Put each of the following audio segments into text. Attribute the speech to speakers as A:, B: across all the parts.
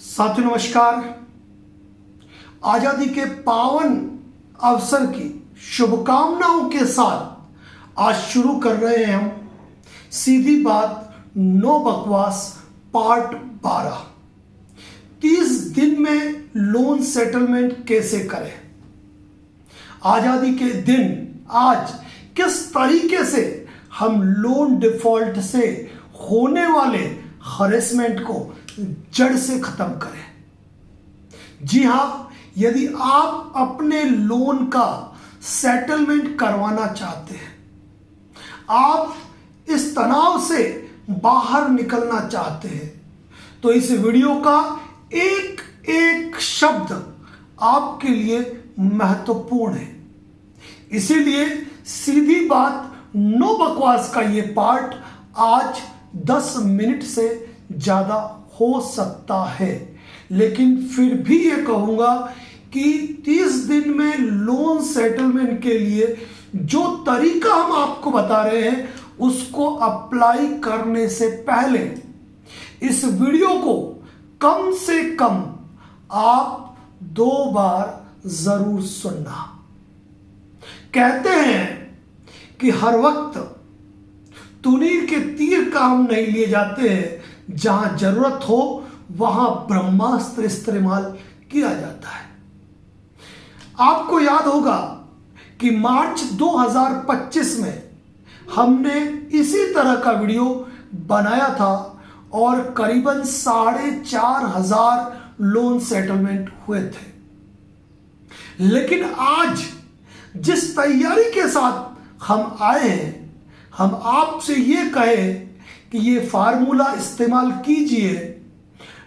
A: साथियों नमस्कार। आजादी के पावन अवसर की शुभकामनाओं के साथ आज शुरू कर रहे हैं हम सीधी बात नो बकवास पार्ट 12। 30 दिन में लोन सेटलमेंट कैसे करें। आजादी के दिन आज किस तरीके से हम लोन डिफॉल्ट से होने वाले हरेसमेंट को जड़ से खत्म करें। जी हां, यदि आप अपने लोन का सेटलमेंट करवाना चाहते हैं, आप इस तनाव से बाहर निकलना चाहते हैं, तो इस वीडियो का एक एक शब्द आपके लिए महत्वपूर्ण है। इसीलिए सीधी बात नो बकवास का ये पार्ट आज 10 मिनट से ज्यादा हो सकता है, लेकिन फिर भी ये कहूंगा कि 30 दिन में लोन सेटलमेंट के लिए जो तरीका हम आपको बता रहे हैं उसको अप्लाई करने से पहले इस वीडियो को कम से कम आप 2 बार जरूर सुनना। कहते हैं कि हर वक्त तुनीर के तीर काम नहीं लिए जाते हैं, जहां जरूरत हो वहां ब्रह्मास्त्र इस्तेमाल किया जाता है। आपको याद होगा कि मार्च 2025 में हमने इसी तरह का वीडियो बनाया था और करीबन 4,500 लोन सेटलमेंट हुए थे। लेकिन आज जिस तैयारी के साथ हम आए हैं, हम आपसे ये कहें कि ये फार्मूला इस्तेमाल कीजिए,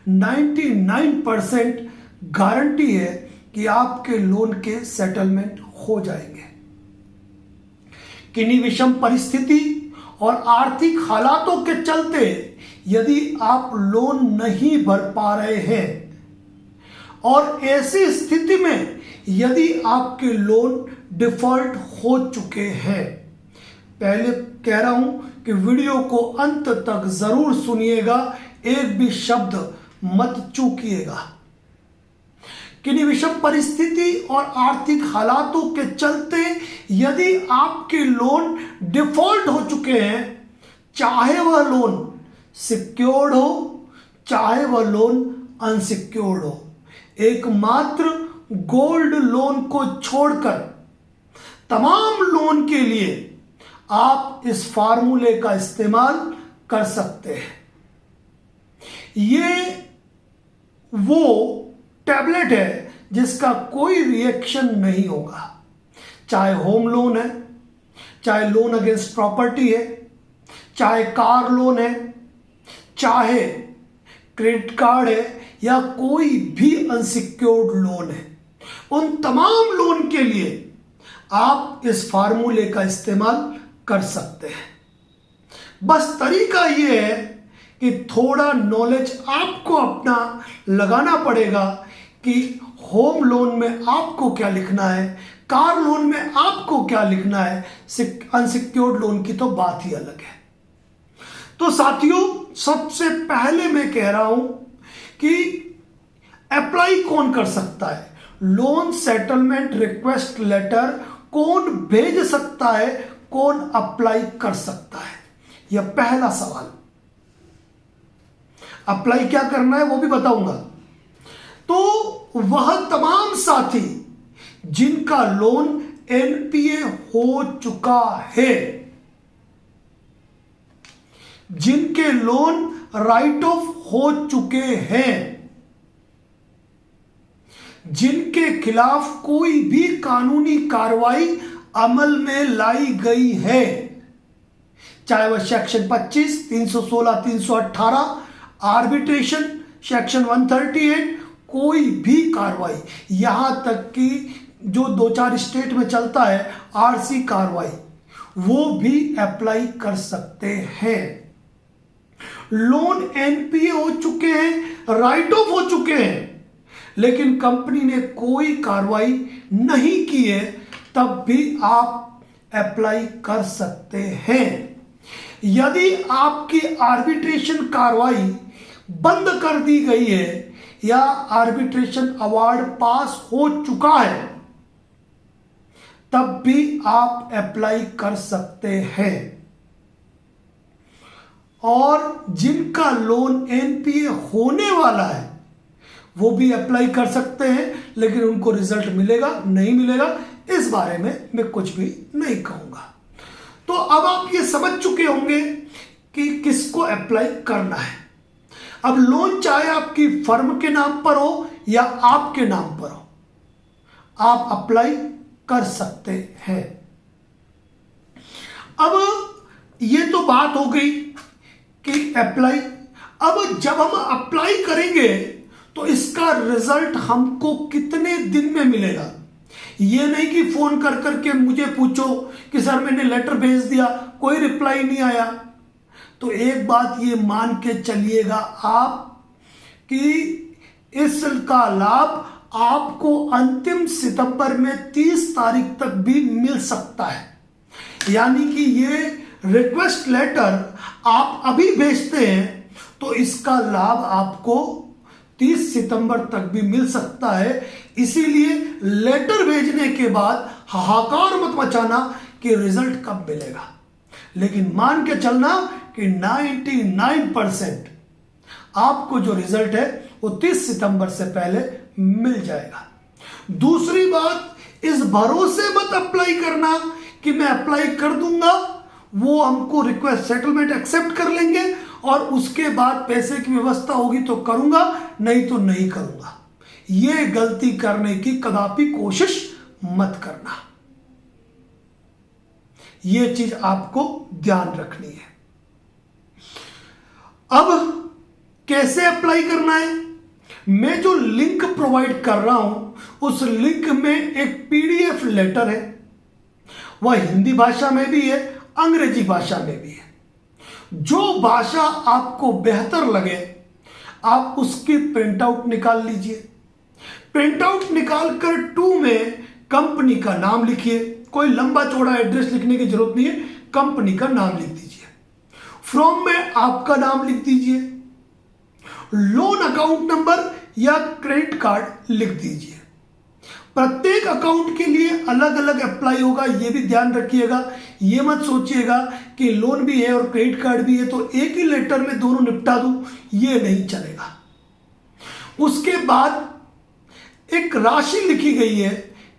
A: 99% गारंटी है कि आपके लोन के सेटलमेंट हो जाएंगे। किन्हीं विषम परिस्थिति और आर्थिक हालातों के चलते यदि आप लोन नहीं भर पा रहे हैं और ऐसी स्थिति में यदि आपके लोन डिफॉल्ट हो चुके हैं, पहले कह रहा हूं कि वीडियो को अंत तक जरूर सुनिएगा, एक भी शब्द मत चूकिएगा। किन्हीं विषम परिस्थिति और आर्थिक हालातों के चलते यदि आपके लोन डिफॉल्ट हो चुके हैं, चाहे वह लोन सिक्योर्ड हो चाहे वह लोन अनसिक्योर्ड हो, एकमात्र गोल्ड लोन को छोड़कर तमाम लोन के लिए आप इस फार्मूले का इस्तेमाल कर सकते हैं। ये वो टैबलेट है जिसका कोई रिएक्शन नहीं होगा, चाहे होम लोन है, चाहे लोन अगेंस्ट प्रॉपर्टी है, चाहे कार लोन है, चाहे क्रेडिट कार्ड है या कोई भी अनसिक्योर्ड लोन है। उन तमाम लोन के लिए आप इस फार्मूले का इस्तेमाल कर सकते हैं। बस तरीका यह है कि थोड़ा नॉलेज आपको अपना लगाना पड़ेगा कि होम लोन में आपको क्या लिखना है, कार लोन में आपको क्या लिखना है, अनसिक्योर्ड लोन की तो बात ही अलग है। तो साथियों, सबसे पहले मैं कह रहा हूं कि अप्लाई कौन कर सकता है, लोन सेटलमेंट रिक्वेस्ट लेटर कौन भेज सकता है, कौन अप्लाई कर सकता है, यह पहला सवाल। अप्लाई क्या करना है वो भी बताऊंगा। तो वह तमाम साथी जिनका लोन एनपीए हो चुका है, जिनके लोन राइट ऑफ हो चुके हैं, जिनके खिलाफ कोई भी कानूनी कार्रवाई अमल में लाई गई है, चाहे वह सेक्शन 25, 316, 318, आर्बिट्रेशन, सेक्शन 138, कोई भी कार्रवाई, यहां तक कि जो 2-4 स्टेट में चलता है आरसी कार्रवाई, वो भी अप्लाई कर सकते हैं। लोन एनपीए हो चुके हैं, राइट ऑफ हो चुके हैं, लेकिन कंपनी ने कोई कार्रवाई नहीं की है, तब भी आप अप्लाई कर सकते हैं। यदि आपकी आर्बिट्रेशन कार्रवाई बंद कर दी गई है या आर्बिट्रेशन अवार्ड पास हो चुका है, तब भी आप अप्लाई कर सकते हैं। और जिनका लोन एनपीए होने वाला है वो भी अप्लाई कर सकते हैं, लेकिन उनको रिजल्ट मिलेगा नहीं मिलेगा इस बारे में मैं कुछ भी नहीं कहूंगा। तो अब आप ये समझ चुके होंगे कि किसको अप्लाई करना है। अब लोन चाहे आपकी फर्म के नाम पर हो या आपके नाम पर हो, आप अप्लाई कर सकते हैं। अब ये तो बात हो गई कि अप्लाई। अब जब हम अप्लाई करेंगे तो इसका रिजल्ट हमको कितने दिन में मिलेगा? ये नहीं कि फोन कर करके मुझे पूछो कि सर मैंने लेटर भेज दिया, कोई रिप्लाई नहीं आया। तो एक बात ये मान के चलिएगा आप कि इसका लाभ आपको अंतिम सितंबर में 30 तारीख तक भी मिल सकता है। यानी कि ये रिक्वेस्ट लेटर आप अभी भेजते हैं तो इसका लाभ आपको 30 सितंबर तक भी मिल सकता है। इसीलिए लेटर भेजने के बाद हाहाकार मत मचाना कि रिजल्ट कब मिलेगा, लेकिन मान के चलना कि 99% आपको जो रिजल्ट है वो 30 सितंबर से पहले मिल जाएगा। दूसरी बात, इस भरोसे मत अप्लाई करना कि मैं अप्लाई कर दूंगा, वो हमको रिक्वेस्ट सेटलमेंट एक्सेप्ट कर लेंगे और उसके बाद पैसे की व्यवस्था होगी तो करूंगा, नहीं तो नहीं करूंगा। ये गलती करने की कदापि कोशिश मत करना। ये चीज आपको ध्यान रखनी है। अब कैसे अप्लाई करना है? मैं जो लिंक प्रोवाइड कर रहा हूं उस लिंक में एक पीडीएफ लेटर है, वह हिंदी भाषा में भी है, अंग्रेजी भाषा में भी है। जो भाषा आपको बेहतर लगे आप उसकी प्रिंट आउट निकाल लीजिए। प्रिंट आउट निकालकर 2 में कंपनी का नाम लिखिए। कोई लंबा चौड़ा एड्रेस लिखने की जरूरत नहीं है, कंपनी का नाम लिख दीजिए। फ्रॉम में आपका नाम लिख दीजिए। लोन अकाउंट नंबर या क्रेडिट कार्ड लिख दीजिए। प्रत्येक अकाउंट के लिए अलग अलग अप्लाई होगा, यह भी ध्यान रखिएगा। यह मत सोचिएगा कि लोन भी है और क्रेडिट कार्ड भी है तो एक ही लेटर में दोनों निपटा दूं, यह नहीं चलेगा। उसके बाद एक राशि लिखी गई है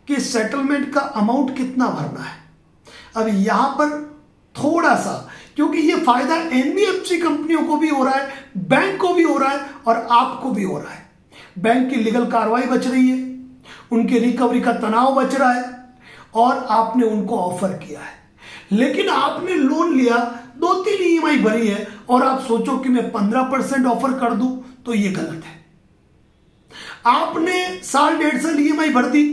A: कि सेटलमेंट का अमाउंट कितना भरना है। अब यहां पर थोड़ा सा, क्योंकि यह फायदा एनबीएफसी कंपनियों को भी हो रहा है, बैंक को भी हो रहा है और आपको भी हो रहा है। बैंक की लीगल कार्रवाई बच रही है, उनके रिकवरी का तनाव बच रहा है और आपने उनको ऑफर किया है। लेकिन आपने लोन लिया, 2-3 ईएमआई भरी है और आप सोचो कि मैं 15% ऑफर कर दूं, तो यह गलत है। आपने 1.5 साल ईएमआई भर दी,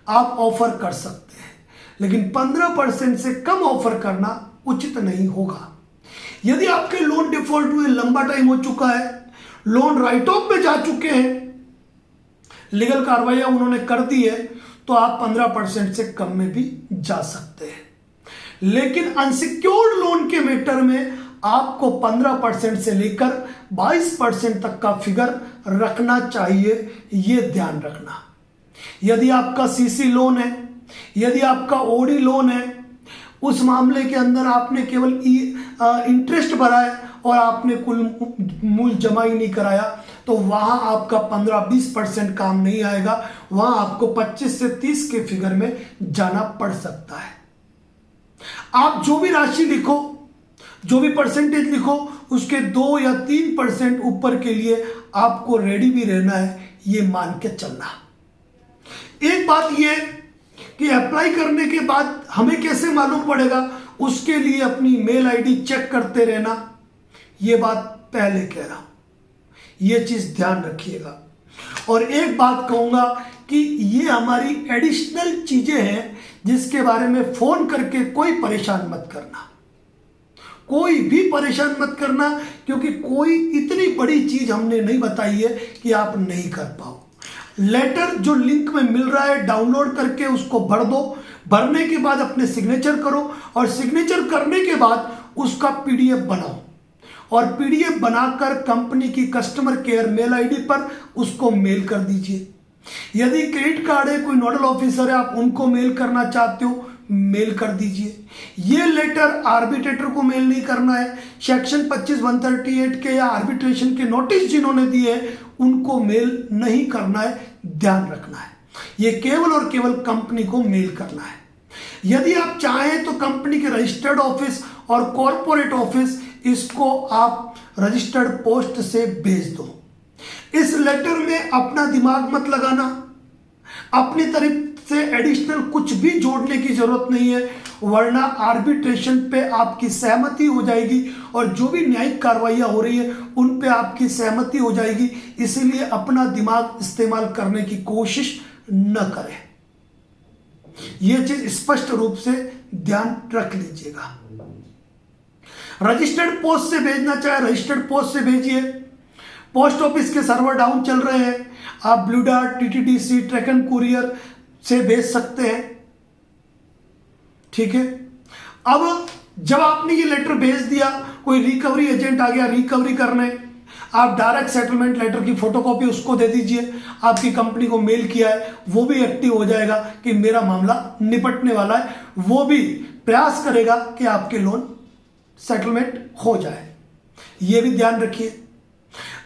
A: आप ऑफर कर सकते हैं, लेकिन 15% से कम ऑफर करना उचित नहीं होगा। यदि आपके लोन डिफॉल्ट हुए लंबा टाइम हो चुका है, लोन राइट ऑफ में जा चुके हैं, लीगल कार्रवाइयां उन्होंने कर दी है, तो आप 15% से कम में भी जा सकते हैं। लेकिन अनसिक्योर्ड लोन के मैटर में आपको 15% से लेकर 22% तक का फिगर रखना चाहिए, यह ध्यान रखना। यदि आपका सीसी लोन है, यदि आपका ओडी लोन है, उस मामले के अंदर आपने केवल इंटरेस्ट भरा है और आपने कुल मूल जमा ही नहीं कराया, तो वहां आपका 15-20% काम नहीं आएगा, वहां आपको 25 से 30 के फिगर में जाना पड़ सकता है। आप जो भी राशि लिखो, जो भी परसेंटेज लिखो, उसके 2 या 3% ऊपर के लिए आपको रेडी भी रहना है, ये मान के चलना। एक बात यह कि अप्लाई करने के बाद हमें कैसे मालूम पड़ेगा, उसके लिए अपनी मेल आईडी चेक करते रहना, यह बात पहले कह रहा हूं, यह चीज ध्यान रखिएगा। और एक बात कहूंगा कि ये हमारी एडिशनल चीजें हैं जिसके बारे में फोन करके कोई परेशान मत करना, कोई भी परेशान मत करना, क्योंकि कोई इतनी बड़ी चीज हमने नहीं बताई है कि आप नहीं कर पाओ। लेटर जो लिंक में मिल रहा है डाउनलोड करके उसको भर दो, भरने के बाद अपने सिग्नेचर करो और सिग्नेचर करने के बाद उसका पीडीएफ बनाओ और पीडीएफ बनाकर कंपनी की कस्टमर केयर मेल आईडी पर उसको मेल कर दीजिए। यदि क्रेडिट कार्ड है, कोई नोडल ऑफिसर है, आप उनको मेल करना चाहते हो, मेल कर दीजिए। ये लेटर आर्बिट्रेटर को मेल नहीं करना है। सेक्शन 25(138) के या आर्बिट्रेशन के नोटिस जिन्होंने दिए हैं उनको मेल नहीं करना है, ध्यान रखना है। ये केवल और केवल कंपनी को मेल करना है। यदि आप चाहें तो कंपनी के रजिस्टर्ड ऑफिस और कॉर्पोरेट ऑफिस इसको आप रजिस्टर्ड पोस्ट से भेज दो। इस लेटर में अपना दिमाग मत लगाना, अपनी तरफ से एडिशनल कुछ भी जोड़ने की जरूरत नहीं है, वरना आर्बिट्रेशन पे आपकी सहमति हो जाएगी और जो भी न्यायिक कार्रवाइयां हो रही है उन पे आपकी सहमति हो जाएगी। इसीलिए अपना दिमाग इस्तेमाल करने की कोशिश न करें। यह चीज स्पष्ट रूप से ध्यान रख लीजिएगा। रजिस्टर्ड पोस्ट से भेजना चाहे रजिस्टर्ड पोस्ट से भेजिए। पोस्ट ऑफिस के सर्वर डाउन चल रहे हैं, आप blue dart, TTDC, track and courier से भेज सकते हैं। ठीक है। अब जब आपने ये लेटर भेज दिया, कोई रिकवरी एजेंट आ गया रिकवरी करने, आप डायरेक्ट सेटलमेंट लेटर की फोटोकॉपी उसको दे दीजिए। आपकी कंपनी को मेल किया है, वो भी एक्टिव हो जाएगा कि मेरा मामला निपटने वाला है। वो भी प्रयास करेगा कि आपके लोन सेटलमेंट हो जाए। ये भी ध्यान रखिए,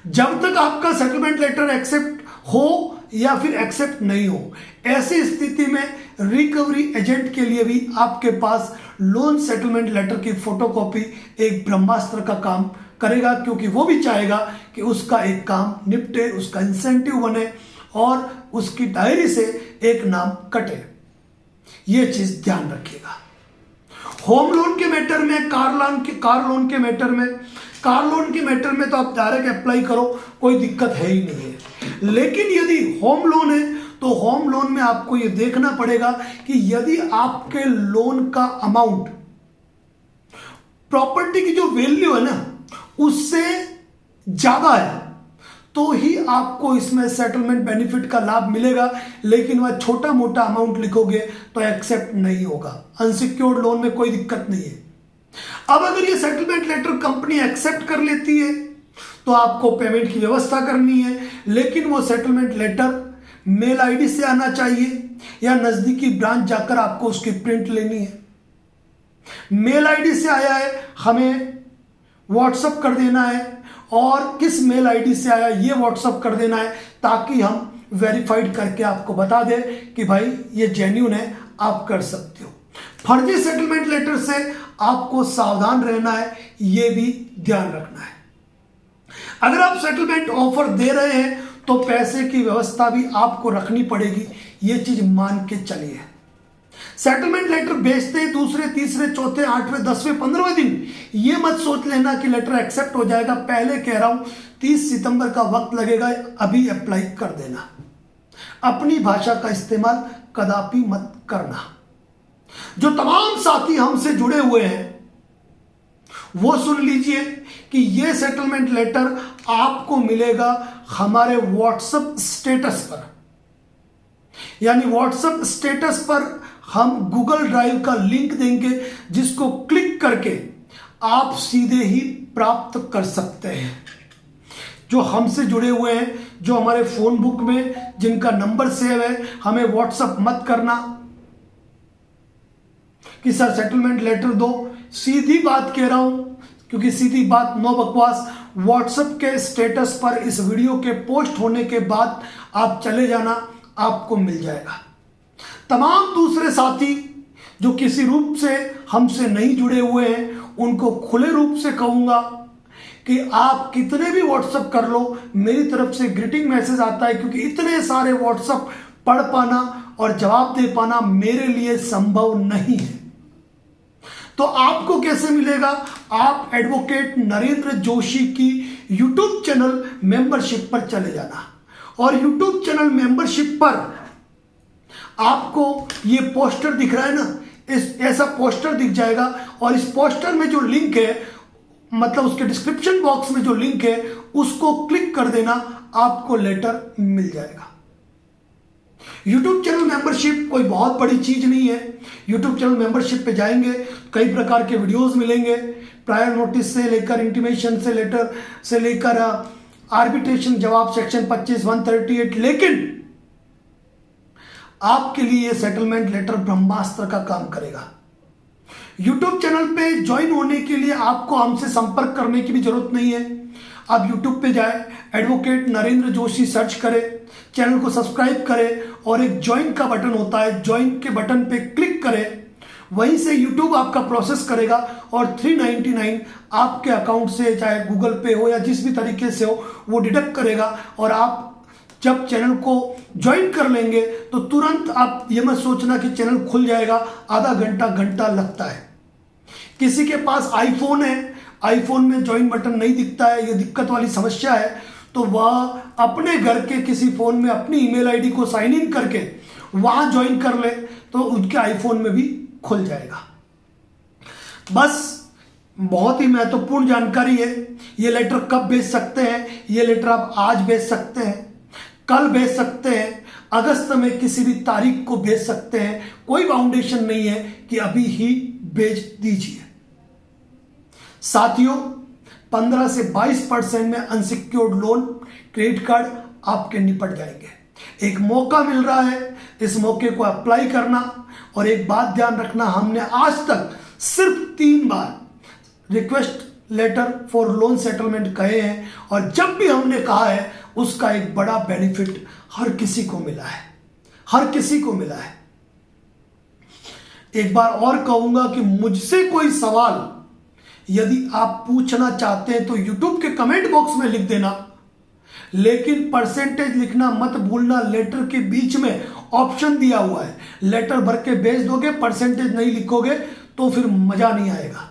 A: जब तक आपका सेटलमेंट लेटर एक्सेप्ट हो या फिर एक्सेप्ट नहीं हो, ऐसी स्थिति में रिकवरी एजेंट के लिए भी आपके पास लोन सेटलमेंट लेटर की फोटोकॉपी एक ब्रह्मास्त्र का काम करेगा, क्योंकि वो भी चाहेगा कि उसका एक काम निपटे, उसका इंसेंटिव बने और उसकी डायरी से एक नाम कटे। ये चीज ध्यान रखिएगा। होम लोन के मैटर में, कार लोन के मैटर में तो आप डायरेक्ट अप्लाई करो, कोई दिक्कत है ही नहीं है। लेकिन यदि होम लोन है तो होम लोन में आपको यह देखना पड़ेगा कि यदि आपके लोन का अमाउंट प्रॉपर्टी की जो वैल्यू है ना उससे ज्यादा है तो ही आपको इसमें सेटलमेंट बेनिफिट का लाभ मिलेगा। लेकिन वह छोटा मोटा अमाउंट लिखोगे तो एक्सेप्ट नहीं होगा। अनसिक्योर्ड लोन में कोई दिक्कत नहीं है। अब अगर ये सेटलमेंट लेटर कंपनी एक्सेप्ट कर लेती है तो आपको पेमेंट की व्यवस्था करनी है, लेकिन वो सेटलमेंट लेटर मेल आईडी से आना चाहिए या नजदीकी ब्रांच जाकर आपको उसकी प्रिंट लेनी है। मेल आईडी से आया है, हमें व्हाट्सएप कर देना है, और किस मेल आईडी से आया ये व्हाट्सएप कर देना है, ताकि हम वेरीफाइड करके आपको बता दें कि भाई ये जेन्युइन है, आप कर सकते हो। फर्जी सेटलमेंट लेटर से आपको सावधान रहना है, ये भी ध्यान रखना है। अगर आप सेटलमेंट ऑफर दे रहे हैं तो पैसे की व्यवस्था भी आपको रखनी पड़ेगी, ये चीज मान के चलिए। सेटलमेंट लेटर भेजते ही दूसरे, तीसरे, चौथे, 8वें, 10वें, 15वें दिन ये मत सोच लेना कि लेटर एक्सेप्ट हो जाएगा। पहले कह रहा हूं 30 सितंबर का वक्त लगेगा, अभी अप्लाई कर देना। अपनी भाषा का इस्तेमाल कदापि मत करना। जो तमाम साथी हमसे जुड़े हुए हैं वो सुन लीजिए कि ये सेटलमेंट लेटर आपको मिलेगा हमारे व्हाट्सएप स्टेटस पर। यानी व्हाट्सएप स्टेटस पर हम गूगल ड्राइव का लिंक देंगे, जिसको क्लिक करके आप सीधे ही प्राप्त कर सकते हैं। जो हमसे जुड़े हुए हैं, जो हमारे फोन बुक में जिनका नंबर सेव है, हमें व्हाट्सएप मत करना कि सर सेटलमेंट लेटर दो। सीधी बात कह रहा हूं, क्योंकि सीधी बात, नो बकवास। व्हाट्सएप के स्टेटस पर इस वीडियो के पोस्ट होने के बाद आप चले जाना, आपको मिल जाएगा। तमाम दूसरे साथी जो किसी रूप से हमसे नहीं जुड़े हुए हैं, उनको खुले रूप से कहूंगा कि आप कितने भी व्हाट्सएप कर लो, मेरी तरफ से ग्रीटिंग मैसेज आता है, क्योंकि इतने सारे व्हाट्सएप पढ़ पाना और जवाब दे पाना मेरे लिए संभव नहीं है। तो आपको कैसे मिलेगा? आप एडवोकेट नरेंद्र जोशी की यूट्यूब चैनल मेंबरशिप पर चले जाना, और यूट्यूब चैनल मेंबरशिप पर आपको ये पोस्टर दिख रहा है ना, ऐसा पोस्टर दिख जाएगा, और इस पोस्टर में जो लिंक है, मतलब उसके डिस्क्रिप्शन बॉक्स में जो लिंक है, उसको क्लिक कर देना, आपको लेटर मिल जाएगा। यूट्यूब चैनल मेंबरशिप कोई बहुत बड़ी चीज नहीं है। यूट्यूब चैनल मेंबरशिप पे जाएंगे, कई प्रकार के वीडियोस मिलेंगे, प्रायर नोटिस से लेकर इंटीमेशन से लेटर से लेकर आर्बिट्रेशन जवाब सेक्शन 25 138, लेकिन आपके लिए ये सेटलमेंट लेटर ब्रह्मास्त्र का काम करेगा। यूट्यूब चैनल पे ज्वाइन होने के लिए आपको हमसे संपर्क करने की भी जरूरत नहीं है। आप यूट्यूब पे जाए, एडवोकेट नरेंद्र जोशी सर्च करें, चैनल को सब्सक्राइब करें और एक ज्वाइन का बटन होता है, ज्वाइन के बटन पे क्लिक करें। वहीं से यूट्यूब आपका प्रोसेस करेगा और 399 आपके अकाउंट से, चाहे गूगल पे हो या जिस भी तरीके से हो, वो डिडक्ट करेगा। और आप जब चैनल को ज्वाइन कर लेंगे तो तुरंत आप ये मत सोचना कि चैनल खुल जाएगा, आधा घंटा लगता है। किसी के पास आईफोन है, आईफोन में ज्वाइन बटन नहीं दिखता है, ये दिक्कत वाली समस्या है, तो वह अपने घर के किसी फोन में अपनी ईमेल आईडी को साइन इन करके वहां ज्वाइन कर ले तो उनके आईफोन में भी खुल जाएगा। बस बहुत ही महत्वपूर्ण जानकारी है। ये लेटर कब भेज सकते हैं? ये लेटर आप आज भेज सकते हैं, कल भेज सकते हैं, अगस्त में किसी भी तारीख को भेज सकते हैं। कोई बाउंडेशन नहीं है कि अभी ही भेज दीजिए। साथियों, 15 से 22% में अनसिक्योर्ड लोन, क्रेडिट कार्ड आपके निपट जाएंगे। एक मौका मिल रहा है, इस मौके को अप्लाई करना। और एक बात ध्यान रखना, हमने आज तक सिर्फ 3 बार request letter for loan settlement कहे हैं और जब भी हमने कहा है उसका एक बड़ा बेनिफिट हर किसी को मिला है, हर किसी को मिला है। एक बार और कहूंगा कि मुझसे कोई सवाल यदि आप पूछना चाहते हैं तो YouTube के कमेंट बॉक्स में लिख देना, लेकिन परसेंटेज लिखना मत भूलना। लेटर के बीच में ऑप्शन दिया हुआ है, लेटर भर के भेज दोगे, परसेंटेज नहीं लिखोगे तो फिर मजा नहीं आएगा।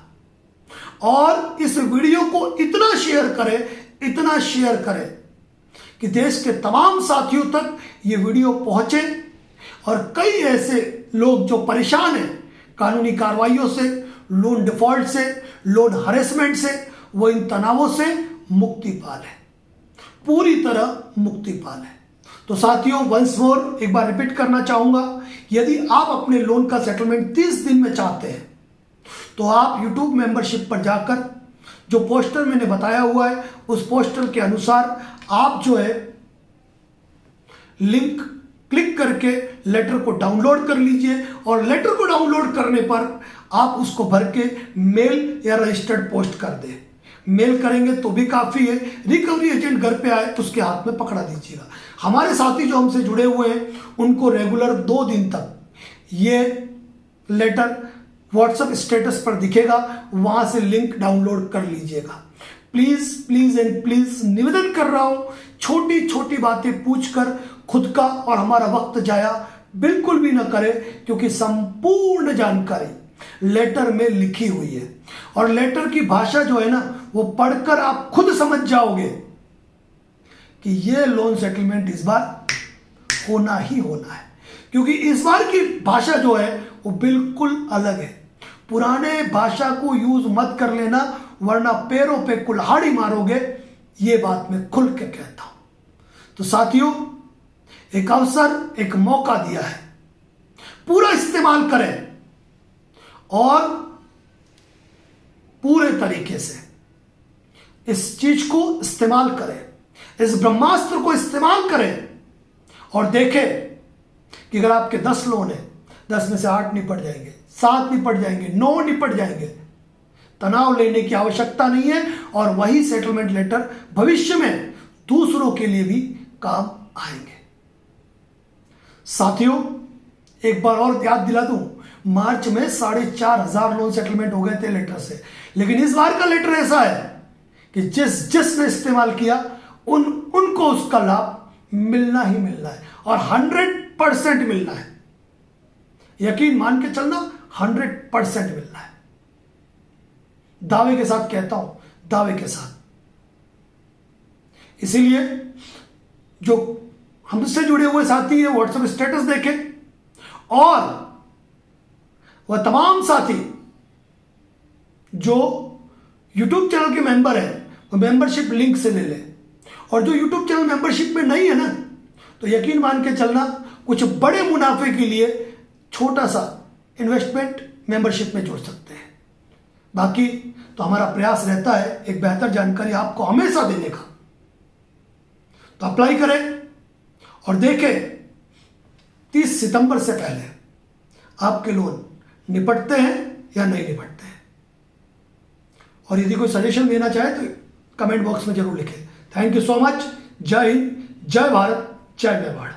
A: और इस वीडियो को इतना शेयर करें, इतना शेयर करें कि देश के तमाम साथियों तक ये वीडियो पहुंचे और कई ऐसे लोग जो परेशान हैं कानूनी कार्रवाइयों से, लोन डिफॉल्ट से, लोन हरेसमेंट से, वो इन तनावों से मुक्ति पाले, पूरी तरह मुक्ति पाले। तो साथियों, वंस मोर एक बार रिपीट करना चाहूंगा, यदि आप अपने लोन का सेटलमेंट 30 दिन में चाहते हैं तो आप YouTube मेंबरशिप पर जाकर जो पोस्टर मैंने बताया हुआ है उस पोस्टर के अनुसार आप जो है लिंक क्लिक करके लेटर को डाउनलोड कर लीजिए और लेटर को डाउनलोड करने पर आप उसको भर के मेल या रजिस्टर्ड पोस्ट कर दें। मेल करेंगे तो भी काफ़ी है, रिकवरी एजेंट घर पे आए तो उसके हाथ में पकड़ा दीजिएगा। हमारे साथी जो हमसे जुड़े हुए हैं उनको रेगुलर 2 दिन तक ये लेटर व्हाट्सएप स्टेटस पर दिखेगा, वहां से लिंक डाउनलोड कर लीजिएगा। प्लीज प्लीज एंड प्लीज निवेदन कर रहा हूं, छोटी छोटी बातें पूछकर खुद का और हमारा वक्त जाया बिल्कुल भी ना करें, क्योंकि संपूर्ण जानकारी लेटर में लिखी हुई है और लेटर की भाषा जो है ना वो पढ़कर आप खुद समझ जाओगे कि ये लोन सेटलमेंट इस बार होना ही होना है, क्योंकि इस बार की भाषा जो है वो बिल्कुल अलग है। पुराने भाषा को यूज मत कर लेना, वरना पैरों पे कुल्हाड़ी मारोगे, ये बात मैं खुल के कहता हूं। तो साथियों, एक अवसर, एक मौका दिया है, पूरा इस्तेमाल करें और पूरे तरीके से इस चीज को इस्तेमाल करें, इस ब्रह्मास्त्र को इस्तेमाल करें और देखें कि अगर आपके 10 लोन है, 10 में से 8 निपट जाएंगे, 7 निपट जाएंगे, 9 निपट जाएंगे। तनाव लेने की आवश्यकता नहीं है और वही सेटलमेंट लेटर भविष्य में दूसरों के लिए भी काम आएंगे। साथियों, एक बार और याद दिला दूं, मार्च में 4,500 लोन सेटलमेंट हो गए थे लेटर से, लेकिन इस बार का लेटर ऐसा है कि जिसने इस्तेमाल किया उनको उसका लाभ मिलना ही मिलना है और 100% मिलना है। यकीन मान के चलना, 100% मिलना है। दावे के साथ कहता हूं, दावे के साथ। इसीलिए जो हमसे जुड़े हुए साथी हैं व्हाट्सएप स्टेटस देखें और वह तमाम साथी जो YouTube चैनल के मेंबर हैं वो मेंबरशिप लिंक से ले लें, और जो YouTube चैनल मेंबरशिप में नहीं है ना, तो यकीन मान के चलना कुछ बड़े मुनाफे के लिए छोटा सा इन्वेस्टमेंट मेंबरशिप में जोड़ सकते हैं। बाकी तो हमारा प्रयास रहता है एक बेहतर जानकारी आपको हमेशा देने का। तो अप्लाई करें और देखें 30 सितंबर से पहले आपके लोन निपटते हैं या नहीं निपटते हैं। और यदि कोई सजेशन देना चाहे तो कमेंट बॉक्स में जरूर लिखें। Thank you so much. जय हिंद, जय भारत, जय मेवाड़।